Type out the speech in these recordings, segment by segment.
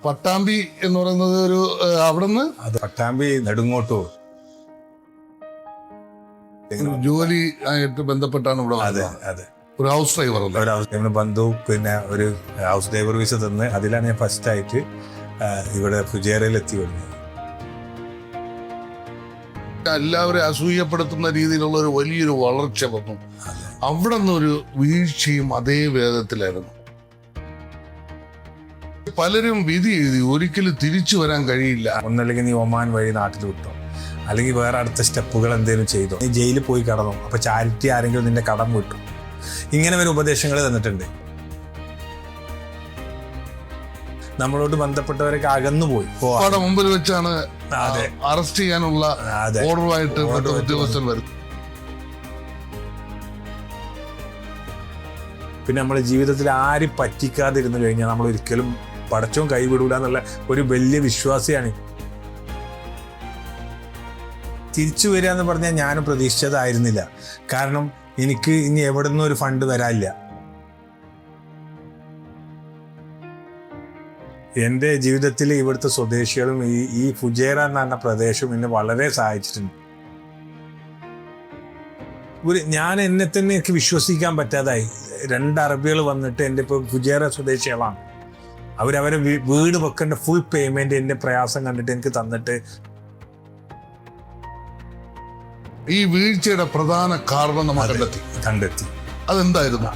പട്ടാമ്പി എന്ന് പറയുന്നത് ഒരു അവിടുന്ന് പട്ടാമ്പി നെടുങ്ങോട്ടൂർ ജോലി ആയിട്ട് ബന്ധപ്പെട്ടാണ് ഇവിടെ അതെ വന്നത്. അതെ ഒരു ഹൗസ് ഡ്രൈവർ അല്ലേ? ഒരു ഹൗസ് ഡ്രൈവർ ബന്ധു പിന്നെ ഒരു ഹൗസ് ഡ്രൈവർ വിസ തന്ന് അതിലാണ് ഞാൻ ഫസ്റ്റ് ആയിട്ട് ഇവിടെ ഫുജേറയിൽ എത്തി വരുന്നത്. എല്ലാവരും അസൂയപ്പെടുത്തുന്ന രീതിയിലുള്ള ഒരു വലിയൊരു വളർച്ച വന്നു. അവിടെ നിന്നൊരു വീഴ്ചയും അതേ വേഗത്തിലായിരുന്നു. പലരും വിധി എഴുതി ഒരിക്കലും തിരിച്ചു വരാൻ കഴിയില്ല. ഒന്നല്ലെങ്കിൽ നീ ഒമാൻ വഴി നാട്ടിൽ വിട്ടോ, അല്ലെങ്കിൽ വേറെ അടുത്ത സ്റ്റെപ്പുകൾ എന്തെങ്കിലും ചെയ്തോ, നീ ജയിലിൽ പോയി കടന്നോ, അപ്പൊ ചാരിറ്റി ആരെങ്കിലും നിന്റെ കടം വിട്ടു, ഇങ്ങനെ ഒരു ഉപദേശങ്ങൾ തന്നിട്ടുണ്ട്. നമ്മളോട് ബന്ധപ്പെട്ടവരൊക്കെ അകന്നുപോയി. അവിടെ മുമ്പിൽ വെച്ചാണ് അതെ അറസ്റ്റ് ചെയ്യാനുള്ള ഓർഡറുമായിട്ട് ഉദ്യോഗസ്ഥൻ വരും. പിന്നെ നമ്മുടെ ജീവിതത്തിൽ ആരും പറ്റിക്കാതിരുന്നു കഴിഞ്ഞാൽ നമ്മൾ ഒരിക്കലും പടച്ചവും കൈവിടൂല എന്നുള്ള ഒരു വലിയ വിശ്വാസിയാണ്. തിരിച്ചു വരിക എന്ന് പറഞ്ഞാൽ ഞാനും പ്രതീക്ഷിച്ചതായിരുന്നില്ല. കാരണം എനിക്ക് ഇനി എവിടെ നിന്നും ഒരു ഫണ്ട് വരാനില്ല. എൻ്റെ ജീവിതത്തിൽ ഇവിടുത്തെ സ്വദേശികളും ഈ ഫുജേറ എന്ന് പറഞ്ഞ പ്രദേശവും എന്നെ വളരെ സഹായിച്ചിട്ടുണ്ട്. ഞാൻ എന്നെ തന്നെ എനിക്ക് വിശ്വസിക്കാൻ പറ്റാതായി. 2 അറബികൾ വന്നിട്ട് എൻ്റെ ഇപ്പോൾ ഫുജേറ സ്വദേശികളാണ്. അവരവരെ വീട് വെക്കേണ്ട ഫുൾ പേയ്മെന്റ് എൻ്റെ പ്രയാസം കണ്ടിട്ട് എനിക്ക് തന്നിട്ട്. ഈ വീഴ്ചയുടെ പ്രധാന കാരണം നമ്മൾ കണ്ടെത്തി. അതെന്തായിരുന്നു?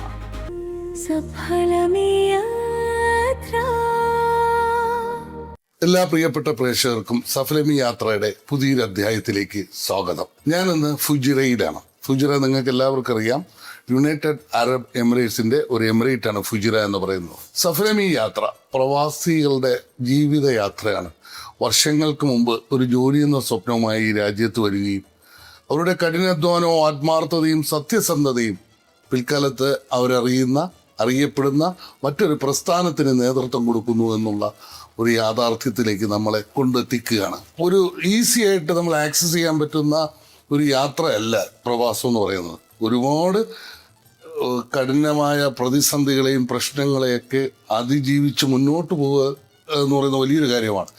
എല്ലാ പ്രിയപ്പെട്ട പ്രേക്ഷകർക്കും സഫലമി യാത്രയുടെ പുതിയൊരു അധ്യായത്തിലേക്ക് സ്വാഗതം. ഞാനിന്ന് ഫുജിറയിലാണ്. ഫുജിറ നിങ്ങൾക്ക് എല്ലാവർക്കും അറിയാം, യുണൈറ്റഡ് അറബ് എമിറേറ്റ്സിന്റെ ഒരു എമിറേറ്റ് ആണ് ഫുജിറ എന്ന് പറയുന്നത്. സഫലമി യാത്ര പ്രവാസികളുടെ ജീവിത യാത്രയാണ്. വർഷങ്ങൾക്ക് മുമ്പ് ഒരു ജോലി എന്ന സ്വപ്നവുമായി ഈ രാജ്യത്ത് വരികയും അവരുടെ കഠിനാധ്വാനവും ആത്മാർത്ഥതയും സത്യസന്ധതയും പിൽക്കാലത്ത് അറിയപ്പെടുന്ന മറ്റൊരു പ്രസ്ഥാനത്തിന് നേതൃത്വം കൊടുക്കുന്നു എന്നുള്ള ഒരു യാഥാർത്ഥ്യത്തിലേക്ക് നമ്മളെ കൊണ്ടെത്തിക്കുകയാണ്. ഒരു ഈസി ആയിട്ട് നമ്മൾ ആക്സസ് ചെയ്യാൻ പറ്റുന്ന ഒരു യാത്രയല്ല പ്രവാസം എന്ന് പറയുന്നത്. ഒരുപാട് കഠിനമായ പ്രതിസന്ധികളെയും പ്രശ്നങ്ങളെയൊക്കെ അതിജീവിച്ച് മുന്നോട്ട് പോവുക എന്ന് പറയുന്ന വലിയൊരു കാര്യമാണ്.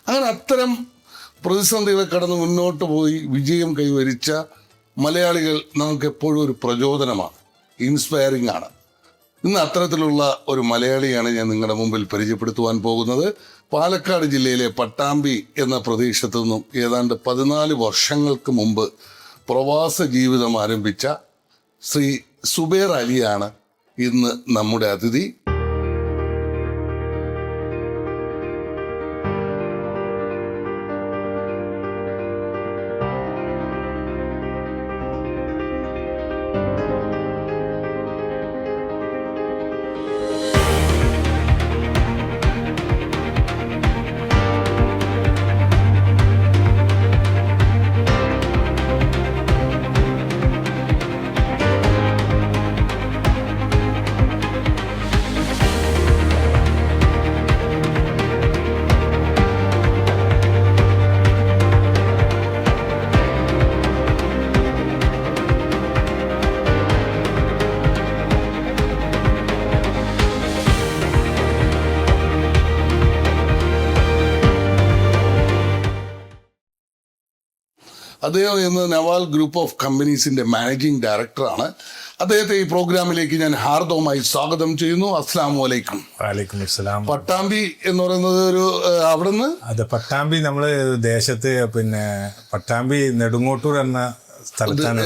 അങ്ങനെ അത്തരം പ്രതിസന്ധികളെ കടന്ന് മുന്നോട്ട് പോയി വിജയം കൈവരിച്ച മലയാളികൾ നമുക്ക് എപ്പോഴും ഒരു പ്രചോദനമാണ്, ഇൻസ്പയറിംഗ് ആണ്. ഇന്ന് അത്തരത്തിലുള്ള ഒരു മലയാളിയാണ് ഞാൻ നിങ്ങളുടെ മുമ്പിൽ പരിചയപ്പെടുത്തുവാൻ പോകുന്നത്. പാലക്കാട് ജില്ലയിലെ പട്ടാമ്പി എന്ന പ്രദേശത്തു നിന്നും ഏതാണ്ട് 14 വർഷങ്ങൾക്ക് മുമ്പ് പ്രവാസ ജീവിതം ആരംഭിച്ച ശ്രീ സുബൈർ അലിയാണ് ഇന്ന് നമ്മുടെ അതിഥി. അദ്ദേഹം ഇന്ന് നവാൽ ഗ്രൂപ്പ് ഓഫ് കമ്പനീസിന്റെ മാനേജിംഗ് ഡയറക്ടറാണ്. അദ്ദേഹത്തെ ഈ പ്രോഗ്രാമിലേക്ക് ഞാൻ ഹാർദവമായി സ്വാഗതം ചെയ്യുന്നു. അസ്സലാമു അലൈക്കും. വലൈക്കും അസ്സലാം. പട്ടാമ്പി എന്ന് പറയുന്നത് ഒരു അവിടുന്ന് അതെ, പട്ടാമ്പി നമ്മള് ദേശത്ത് പിന്നെ പട്ടാമ്പി നെടുങ്ങോട്ടൂർ എന്ന സ്ഥലത്താണ്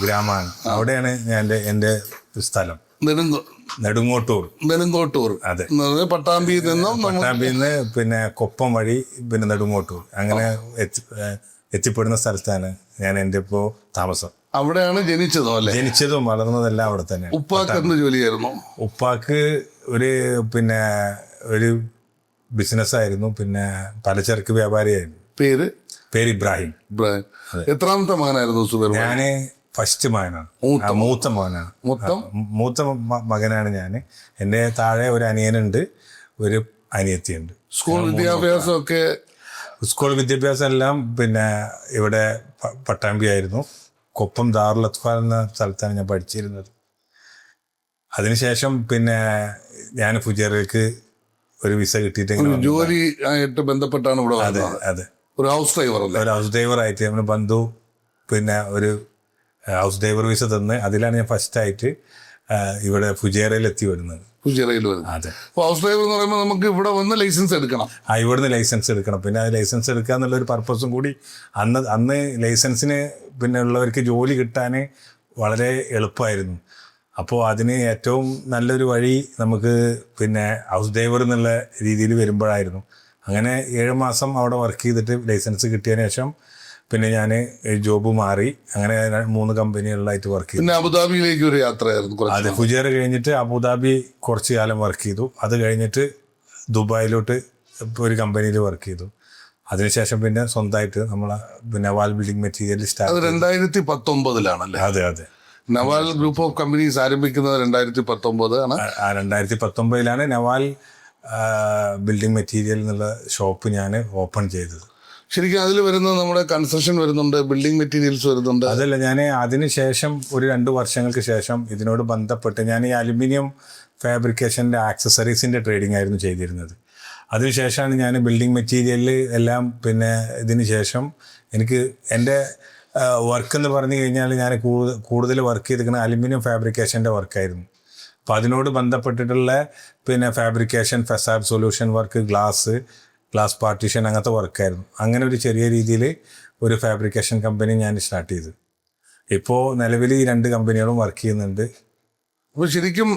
ഗ്രാമമാണ്. അവിടെയാണ് എൻ്റെ സ്ഥലം. നെടുങ്ങോട്ടൂർ. അതെ, പട്ടാമ്പിയിൽ നിന്ന് പിന്നെ കൊപ്പം വഴി പിന്നെ നെടുങ്ങോട്ടൂർ അങ്ങനെ എത്തിപ്പെടുന്ന സ്ഥലത്താണ് ഞാൻ എൻ്റെ ഇപ്പോൾ താമസം. അവിടെയാണ് ജനിച്ചതും വളർന്നതെല്ലാം അവിടെ തന്നെ. ഉപ്പാക്ക് എന്ത് ജോലിയായിരുന്നു? ഉപ്പാക്ക് ഒരു ബിസിനസ്സായിരുന്നു, പിന്നെ പലചരക്ക് വ്യാപാരിയായിരുന്നു. പേര് ഇബ്രാഹിം. എത്രാമത്തെ മകനായിരുന്നു സുബൈർ? ഞാന് ഫസ്റ്റ് മകനാണ്, മൂത്ത മകനാണ്. മൂത്ത മകനാണ് ഞാൻ. എൻ്റെ താഴെ ഒരു അനിയനുണ്ട്, ഒരു അനിയത്തിയുണ്ട്. സ്കൂൾ വിദ്യാഭ്യാസം എല്ലാം പിന്നെ ഇവിടെ പട്ടാമ്പി ആയിരുന്നു. കൊപ്പം ദാറുൽ അത്ഫാൽ എന്ന സ്ഥലത്താണ് ഞാൻ പഠിച്ചിരുന്നത്. അതിനുശേഷം പിന്നെ ഞാൻ ഫുജേറയിലേക്ക് ഒരു വിസ കിട്ടിയിട്ട് ഇങ്ങനെ വന്നതാ. ജോലി ആയിട്ട് ബന്ധപ്പെട്ടാണ് ഇവിടെ അതെ വന്നത്. അതെ. ഒരു ഹൗസ് ഡ്രൈവർ അല്ലേ? ഒരു ഹൗസ് ഡ്രൈവറായിട്ട് നമ്മുടെ ബന്ധു പിന്നെ ഒരു ഹൗസ് ഡ്രൈവർ വിസ തന്ന് അതിലാണ് ഞാൻ ഫസ്റ്റായിട്ട് ഇവിടെ ഫുജേറയിൽ എത്തി വരുന്നത്. ഫുജിറയിൽ വരുന്നത്. അതെ. അപ്പോൾ ഹൗസ് ഡ്രൈവർ എന്ന് പറയുമ്പോൾ നമുക്ക് ഇവിടെ വന്ന് ലൈസൻസ് എടുക്കണം. ഇവിടുന്ന് ലൈസൻസ് എടുക്കണം. പിന്നെ ആ ലൈസൻസ് എടുക്കുക എന്നുള്ളൊരു പർപ്പസും കൂടി അന്ന് ലൈസൻസിന് പിന്നെ ഉള്ളവർക്ക് ജോലി കിട്ടാൻ വളരെ എളുപ്പമായിരുന്നു. അപ്പോൾ അതിന് ഏറ്റവും നല്ലൊരു വഴി നമുക്ക് പിന്നെ ഹൗസ് ഡ്രൈവർ എന്നുള്ള രീതിയിൽ വരുമ്പോഴായിരുന്നു. അങ്ങനെ 7 മാസം അവിടെ വർക്ക് ചെയ്തിട്ട് ലൈസൻസ് കിട്ടിയതിന് ശേഷം പിന്നെ ഞാൻ ജോബ് മാറി. അങ്ങനെ 3 കമ്പനികളിലായിട്ട് വർക്ക് ചെയ്തു. പിന്നെ അബുദാബിയിലേക്ക് ഒരു യാത്രയായിരുന്നു. അതെ, ഫുജേറ കഴിഞ്ഞിട്ട് അബുദാബി കുറച്ച് കാലം വർക്ക് ചെയ്തു. അത് കഴിഞ്ഞിട്ട് ദുബായിലോട്ട് ഒരു കമ്പനിയിൽ വർക്ക് ചെയ്തു. അതിനുശേഷം പിന്നെ സ്വന്തമായിട്ട് നമ്മളെ പിന്നെ നവാൽ ബിൽഡിംഗ് മെറ്റീരിയൽ അത് സ്റ്റാർട്ട്. 2019 അതെ അതെ. നവാൽ ഗ്രൂപ്പ് ഓഫ് കമ്പനീസ് ആരംഭിക്കുന്നത് 2019 ആണ്. 2019 നവാൽ ബിൽഡിംഗ് മെറ്റീരിയൽ എന്നുള്ള ഷോപ്പ് ഞാൻ ഓപ്പൺ ചെയ്തത്. ശരിക്കും അതിൽ വരുന്നത് നമ്മുടെ കൺസ്ട്രക്ഷൻ വരുന്നുണ്ട്, ബിൽഡിംഗ് മെറ്റീരിയൽസ് വരുന്നുണ്ട്. അതല്ല, ഞാൻ അതിന് ശേഷം ഒരു 2 വർഷങ്ങൾക്ക് ശേഷം ഇതിനോട് ബന്ധപ്പെട്ട് ഞാൻ ഈ അലുമിനിയം ഫാബ്രിക്കേഷൻ്റെ ആക്സസറീസിൻ്റെ ട്രേഡിംഗ് ആയിരുന്നു ചെയ്തിരുന്നത്. അതിനുശേഷമാണ് ഞാൻ ബിൽഡിംഗ് മെറ്റീരിയലിൽ എല്ലാം പിന്നെ ഇതിന് ശേഷം എനിക്ക് എൻ്റെ വർക്ക് എന്ന് പറഞ്ഞു കഴിഞ്ഞാൽ ഞാൻ കൂടുതൽ വർക്ക് ചെയ്തിരിക്കുന്നത് അലുമിനിയം ഫാബ്രിക്കേഷൻ്റെ വർക്കായിരുന്നു. അപ്പോൾ അതിനോട് ബന്ധപ്പെട്ടിട്ടുള്ള പിന്നെ fabrication, facade solution work, glass partition, അങ്ങനത്തെ വർക്കായിരുന്നു. അങ്ങനെ ഒരു ചെറിയ രീതിയിൽ ഒരു ഫാബ്രിക്കേഷൻ കമ്പനി ഞാൻ സ്റ്റാർട്ട് ചെയ്തു. ഇപ്പോൾ നിലവിൽ ഈ 2 കമ്പനികളും വർക്ക് ചെയ്യുന്നുണ്ട്. അപ്പോൾ ശരിക്കും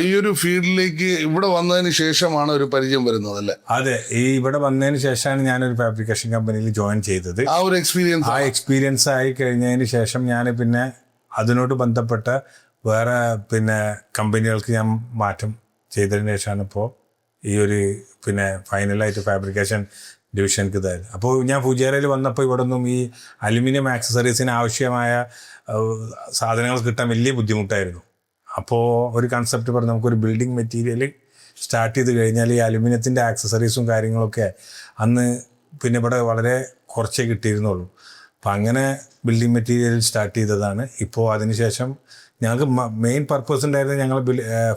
ഈ ഒരു ഫീൽഡിലേക്ക് ഇവിടെ വന്നതിന് ശേഷമാണ് ഒരു പരിചയം വരുന്നത് അല്ലേ? അതെ, ഇവിടെ വന്നതിന് ശേഷമാണ് ഞാനൊരു ഫാബ്രിക്കേഷൻ കമ്പനിയിൽ ജോയിൻ ചെയ്തത്. ആ ഒരു എക്സ്പീരിയൻസ് ആയി കഴിഞ്ഞതിന് ശേഷം ഞാൻ പിന്നെ അതിനോട് ബന്ധപ്പെട്ട വേറെ പിന്നെ കമ്പനികൾക്ക് ഞാൻ മാറ്റം ചെയ്തതിന് ശേഷമാണ് ഇപ്പോൾ ഈ ഒരു പിന്നെ ഫൈനലായിട്ട് ഫാബ്രിക്കേഷൻ ഡിവിഷൻക്ക് ഇതായത്. അപ്പോൾ ഞാൻ ഫുജേറയിൽ വന്നപ്പോൾ ഇവിടെ ഒന്നും ഈ അലുമിനിയം ആക്സസറീസിന് ആവശ്യമായ സാധനങ്ങൾ കിട്ടാൻ വലിയ ബുദ്ധിമുട്ടായിരുന്നു. അപ്പോൾ ഒരു കൺസെപ്റ്റ് പറഞ്ഞ് നമുക്കൊരു ബിൽഡിംഗ് മെറ്റീരിയൽ സ്റ്റാർട്ട് ചെയ്ത് കഴിഞ്ഞാൽ ഈ അലുമിനിയത്തിൻ്റെ ആക്സസറീസും കാര്യങ്ങളൊക്കെ അന്ന് പിന്നെ ഇവിടെ വളരെ കുറച്ചേ കിട്ടിയിരുന്നുള്ളൂ. അപ്പം അങ്ങനെ ബിൽഡിംഗ് മെറ്റീരിയൽ സ്റ്റാർട്ട് ചെയ്തതാണ്. ഇപ്പോൾ അതിനുശേഷം ഞങ്ങൾക്ക് മെയിൻ പർപ്പസ് ഉണ്ടായിരുന്നത് ഞങ്ങൾ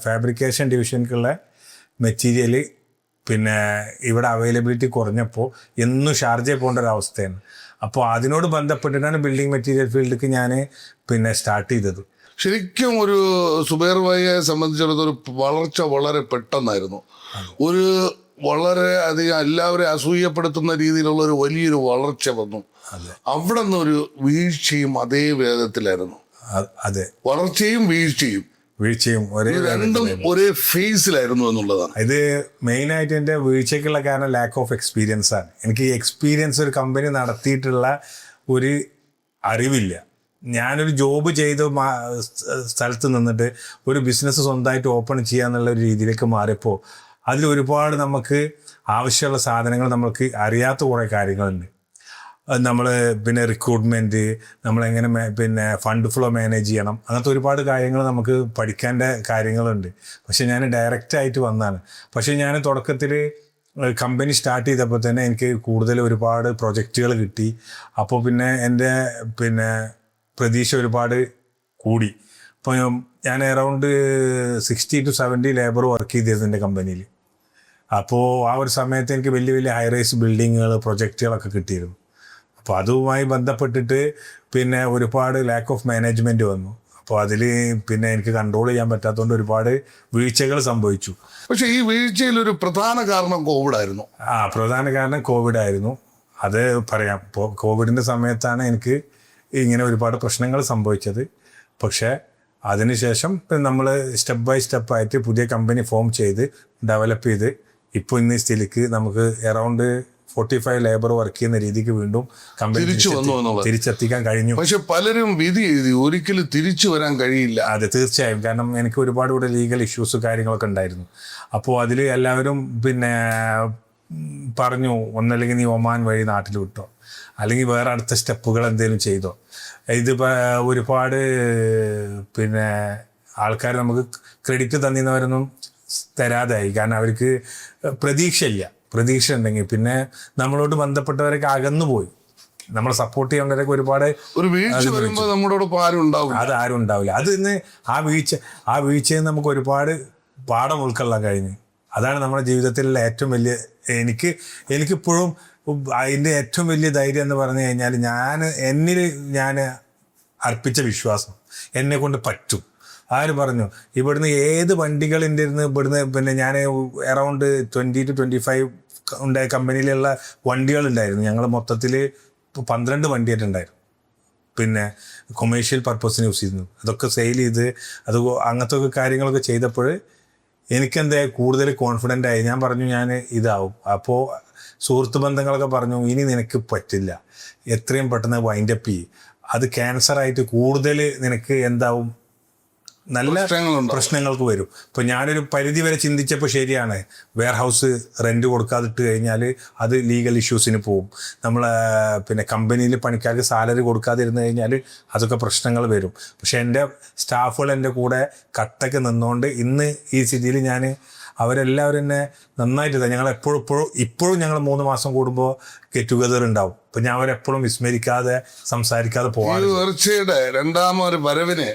ഫാബ്രിക്കേഷൻ ഡിവിഷനിലേക്കുള്ള മെറ്റീരിയൽ പിന്നെ ഇവിടെ അവൈലബിലിറ്റി കുറഞ്ഞപ്പോൾ എന്നും ഷാർജയിൽ പോകേണ്ട ഒരു അവസ്ഥയാണ്. അപ്പോൾ അതിനോട് ബന്ധപ്പെട്ടിട്ടാണ് ബിൽഡിംഗ് മെറ്റീരിയൽ ഫീൽഡിലേക്ക് ഞാൻ പിന്നെ സ്റ്റാർട്ട് ചെയ്തത്. ശരിക്കും ഒരു സുബൈർ ഭായിയെ സംബന്ധിച്ചിടത്തോളം ഒരു വളർച്ച വളരെ പെട്ടെന്നായിരുന്നു. ഒരു വളരെ അധികം എല്ലാവരെയും അസൂയപ്പെടുത്തുന്ന രീതിയിലുള്ള ഒരു വലിയൊരു വളർച്ച വന്നു. അവിടെ നിന്നൊരു വീഴ്ചയും അതേ വേഗത്തിലായിരുന്നു. അതെ, വളർച്ചയും വീഴ്ചയും രണ്ടും ഒരേ ഫേസിലായിരുന്നു എന്നുള്ളതാണ്. ഇത് മെയിനായിട്ട് എൻ്റെ വീഴ്ചയ്ക്കുള്ള കാരണം ലാക്ക് ഓഫ് എക്സ്പീരിയൻസ് ആണ്. എനിക്ക് ഈ എക്സ്പീരിയൻസ് ഒരു കമ്പനി നടത്തിയിട്ടുള്ള ഒരു അറിവില്ല. ഞാനൊരു ജോബ് ചെയ്ത് സ്ഥലത്ത് നിന്നിട്ട് ഒരു ബിസിനസ് സ്വന്തമായിട്ട് ഓപ്പൺ ചെയ്യാന്നുള്ള ഒരു രീതിയിലേക്ക് മാറിയപ്പോൾ അതിൽ ഒരുപാട് നമുക്ക് ആവശ്യമുള്ള സാധനങ്ങൾ നമ്മൾക്ക് അറിയാത്ത കുറേ കാര്യങ്ങളുണ്ട്. നമ്മൾ പിന്നെ റിക്രൂട്ട്മെൻറ്റ്, നമ്മളെങ്ങനെ പിന്നെ ഫണ്ട് ഫ്ലോ മാനേജ് ചെയ്യണം, അങ്ങനത്തെ ഒരുപാട് കാര്യങ്ങൾ നമുക്ക് പഠിക്കേണ്ട കാര്യങ്ങളുണ്ട്. പക്ഷേ ഞാൻ ഡയറക്റ്റായിട്ട് വന്നതാണ്. പക്ഷേ ഞാൻ തുടക്കത്തിൽ കമ്പനി സ്റ്റാർട്ട് ചെയ്തപ്പോൾ തന്നെ എനിക്ക് കൂടുതൽ ഒരുപാട് പ്രൊജക്റ്റുകൾ കിട്ടി. അപ്പോൾ പിന്നെ എൻ്റെ പിന്നെ പ്രതീക്ഷ ഒരുപാട് കൂടി. അപ്പോൾ ഞാൻ അറൗണ്ട് 60 to 70 ലേബർ വർക്ക് ചെയ്തിരുന്നു എൻ്റെ കമ്പനിയിൽ. അപ്പോൾ ആ ഒരു സമയത്ത് എനിക്ക് വലിയ വലിയ ഹൈ റൈസ് ബിൽഡിങ്ങുകൾ, പ്രൊജക്റ്റുകളൊക്കെ കിട്ടിയിരുന്നു. അപ്പോൾ അതുമായി ബന്ധപ്പെട്ടിട്ട് പിന്നെ ഒരുപാട് ലാക്ക് ഓഫ് മാനേജ്മെൻറ്റ് വന്നു. അപ്പോൾ അതിൽ പിന്നെ എനിക്ക് കൺട്രോൾ ചെയ്യാൻ പറ്റാത്തതുകൊണ്ട് ഒരുപാട് വീഴ്ചകൾ സംഭവിച്ചു. പക്ഷേ ഈ വീഴ്ചയിൽ ഒരു പ്രധാന കാരണം കോവിഡായിരുന്നു. പ്രധാന കാരണം കോവിഡായിരുന്നു. അത് പറയാം. ഇപ്പോൾ കോവിഡിൻ്റെ സമയത്താണ് എനിക്ക് ഇങ്ങനെ ഒരുപാട് പ്രശ്നങ്ങൾ സംഭവിച്ചത്. പക്ഷേ അതിനുശേഷം നമ്മൾ സ്റ്റെപ്പ് ബൈ സ്റ്റെപ്പായിട്ട് പുതിയ കമ്പനി ഫോം ചെയ്ത് ഡെവലപ്പ് ചെയ്ത് ഇപ്പോൾ ഇന്ന് സ്ഥിതിക്ക് നമുക്ക് അറൗണ്ട് 45 ലേബർ വർക്ക് ചെയ്യുന്ന രീതിക്ക് വീണ്ടും കമ്പനി തിരിച്ചെത്തിക്കാൻ കഴിഞ്ഞു. പക്ഷെ പലരും വിധി എഴുതി ഒരിക്കലും തിരിച്ചു വരാൻ കഴിയില്ല. അതെ, തീർച്ചയായും. കാരണം എനിക്ക് ഒരുപാട് കൂടെ ലീഗൽ ഇഷ്യൂസ് കാര്യങ്ങളൊക്കെ ഉണ്ടായിരുന്നു. അപ്പോൾ അതിൽ എല്ലാവരും പിന്നെ പറഞ്ഞു, ഒന്നല്ലെങ്കിൽ നീ ഒമാൻ വഴി നാട്ടിൽ വിട്ടോ, അല്ലെങ്കിൽ വേറെ അടുത്ത സ്റ്റെപ്പുകൾ എന്തെങ്കിലും ചെയ്തോ. ഇത് ഒരുപാട് പിന്നെ ആൾക്കാർ നമുക്ക് ക്രെഡിറ്റ് തന്നിരുന്നവരൊന്നും തരാതായി. കാരണം അവർക്ക് പ്രതീക്ഷ ഉണ്ടെങ്കിൽ പിന്നെ നമ്മളോട് ബന്ധപ്പെട്ടവരൊക്കെ അകന്നുപോയി. നമ്മളെ സപ്പോർട്ട് ചെയ്യേണ്ടവരൊക്കെ ഒരുപാട് ഒരു വീഴ്ച വരുമ്പോൾ നമ്മളോടൊപ്പം ആരും ഉണ്ടാവില്ല. അത് ഇന്ന് ആ വീഴ്ചയിൽ നമുക്ക് ഒരുപാട് പാഠം ഉൾക്കൊള്ളാൻ കഴിഞ്ഞു. അതാണ് നമ്മുടെ ജീവിതത്തിലുള്ള ഏറ്റവും വലിയ എനിക്കിപ്പോഴും അതിൻ്റെ ഏറ്റവും വലിയ ധൈര്യം എന്ന് പറഞ്ഞു കഴിഞ്ഞാൽ എന്നിൽ ഞാൻ അർപ്പിച്ച വിശ്വാസം എന്നെ കൊണ്ട് പറ്റും. ആര് പറഞ്ഞു ഇവിടുന്ന് ഏത് വണ്ടികളിൻ്റെ ഇവിടുന്ന് പിന്നെ ഞാൻ അറൗണ്ട് 20 to 25 ഉണ്ടായ കമ്പനിയിലുള്ള വണ്ടികളുണ്ടായിരുന്നു. ഞങ്ങൾ മൊത്തത്തിൽ 12 വണ്ടിയായിട്ടുണ്ടായിരുന്നു. പിന്നെ കൊമേഴ്ഷ്യൽ പർപ്പസിന് യൂസ് ചെയ്യുന്നു. അതൊക്കെ സെയിൽ ചെയ്ത് അങ്ങനത്തെ കാര്യങ്ങളൊക്കെ ചെയ്തപ്പോൾ എനിക്കെന്താ കൂടുതൽ കോൺഫിഡൻ്റ് ആയി. ഞാൻ പറഞ്ഞു ഞാൻ ഇതാവും. അപ്പോൾ സുഹൃത്ത് ബന്ധങ്ങളൊക്കെ പറഞ്ഞു ഇനി നിനക്ക് പറ്റില്ല, എത്രയും പെട്ടെന്ന് വൈൻഡപ്പ് ചെയ്യും, അത് ക്യാൻസറായിട്ട് കൂടുതൽ നിനക്ക് എന്താവും, നല്ല പ്രശ്നങ്ങൾക്ക് വരും. ഇപ്പം ഞാനൊരു പരിധി വരെ ചിന്തിച്ചപ്പോൾ ശരിയാണ്, വെയർ ഹൗസ് റെൻറ്റ് കൊടുക്കാതിട്ട് കഴിഞ്ഞാൽ അത് ലീഗൽ ഇഷ്യൂസിന് പോവും. നമ്മൾ പിന്നെ കമ്പനിയിൽ പണിക്കാർക്ക് സാലറി കൊടുക്കാതിരുന്ന് കഴിഞ്ഞാൽ അതൊക്കെ പ്രശ്നങ്ങൾ വരും. പക്ഷെ എൻ്റെ സ്റ്റാഫുകൾ എൻ്റെ കൂടെ കട്ടൊക്കെ നിന്നുകൊണ്ട് ഇന്ന് ഈ സ്ഥിതിയിൽ അവരെല്ലാവരും എന്നെ നന്നായിട്ട് ഞങ്ങൾ ഇപ്പോഴും ഞങ്ങൾ 3 മാസം കൂടുമ്പോൾ ഗെറ്റ് ടുഗദർ ഉണ്ടാവും. അപ്പം ഞാൻ അവരെപ്പോഴും വിസ്മരിക്കാതെ സംസാരിക്കാതെ പോകാം. തീർച്ചയുടെ രണ്ടാമൊരു വരവിന്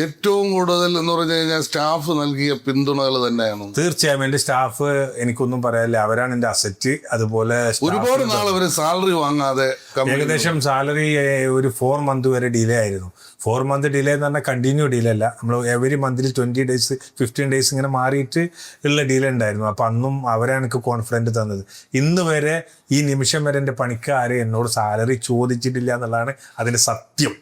ഏറ്റവും കൂടുതൽ എന്ന് പറഞ്ഞു കഴിഞ്ഞാൽ സ്റ്റാഫ് നൽകിയ പിന്തുണകൾ തന്നെയാണ്. തീർച്ചയായും എൻ്റെ സ്റ്റാഫ് എനിക്കൊന്നും പറയാനില്ല, അവരാണ് എൻ്റെ അസറ്റ്. അതുപോലെ ഒരുപാട് നാൾ അവർ സാലറി വാങ്ങാതെ ഏകദേശം സാലറി ഒരു 4 month വരെ ഡിലേ ആയിരുന്നു. 4 month ഡിലേ എന്ന് പറഞ്ഞാൽ കണ്ടിന്യൂ ഡിലേ അല്ല, നമ്മൾ എവരി മന്തിൽ 20 days 15 days ഇങ്ങനെ മാറിയിട്ട് ഉള്ള ഡിലേ ഉണ്ടായിരുന്നു. അപ്പം അന്നും അവരാണ് എനിക്ക് കോൺഫിഡൻറ്റ് തന്നത്. ഇന്ന് വരെ ഈ നിമിഷം വരെ എൻ്റെ പണിക്കാർ എന്നോട് സാലറി ചോദിച്ചിട്ടില്ല എന്നുള്ളതാണ് അതിൻ്റെ സത്യം.